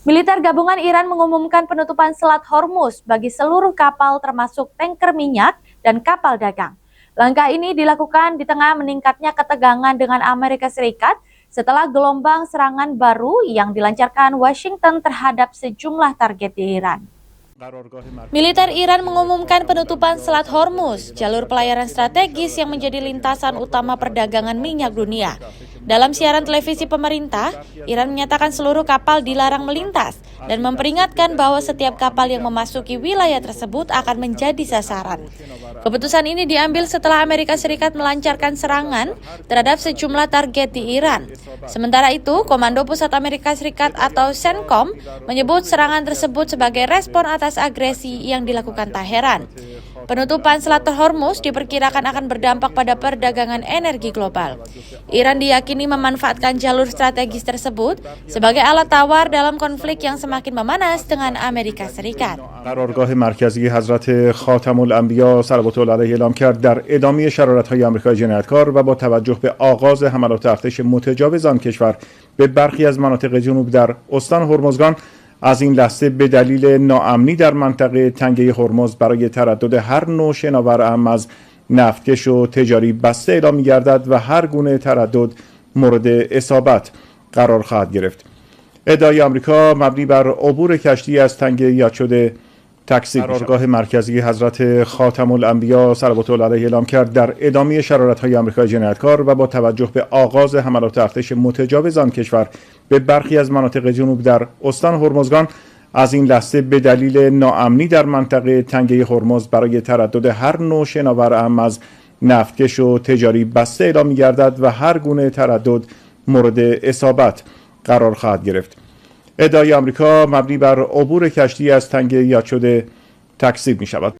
Militer gabungan Iran mengumumkan penutupan Selat Hormuz bagi seluruh kapal termasuk tanker minyak dan kapal dagang. Langkah ini dilakukan di tengah meningkatnya ketegangan dengan Amerika Serikat setelah gelombang serangan baru yang dilancarkan Washington terhadap sejumlah target di Iran. Militer Iran mengumumkan penutupan Selat Hormuz, jalur pelayaran strategis yang menjadi lintasan utama perdagangan minyak dunia. Dalam siaran televisi pemerintah, Iran menyatakan seluruh kapal dilarang melintas dan memperingatkan bahwa setiap kapal yang memasuki wilayah tersebut akan menjadi sasaran. Keputusan ini diambil setelah Amerika Serikat melancarkan serangan terhadap sejumlah target di Iran. Sementara itu, Komando Pusat Amerika Serikat atau CENTCOM menyebut serangan tersebut sebagai respon atas agresi yang dilakukan Teheran. Penutupan Selat Hormuz diperkirakan akan berdampak pada perdagangan energi global. Iran diyakini memanfaatkan jalur strategis tersebut sebagai alat tawar dalam konflik yang semakin memanas dengan Amerika Serikat. قرارگاه مرکزی حضرت خاتم الانبیا صلوات الله علیه اعلام کرد در ادامه شرارت‌های آمریکای جنایتکار و با توجه به آغاز حملات ارتش متجاوز آن کشور به برخی از مناطق جنوب در استان هرمزگان از این لحظه به دلیل ناامنی در منطقه تنگه هرمز برای تردد هر نوع شناور اهم از نفتکش و تجاری بسته اعلام می‌گردد و هر گونه تردد مورد اصابت قرار خواهد گرفت. ادعای آمریکا مبنی بر عبور کشتی از تنگه یاد شده تکذیب می‌شود. قرارگاه مرکزی حضرت خاتم الانبیا صلوات الله علیه اعلام کرد در ادامه شرارت‌های آمریکای جنایتکار و با توجه به آغاز حملات ارتش متجاوز آن کشور به برخی از مناطق جنوب در استان هرمزگان از این لحظه به دلیل ناامنی در منطقه تنگه هرمز برای تردد هر نوع شناور اهم از نفتکش و تجاری بسته اعلام می‌گردد و هر گونه تردد مورد اصابت قرار خواهد گرفت. ادعای آمریکا مبنی بر عبور کشتی از تنگه یاد شده تکذیب می‌شود.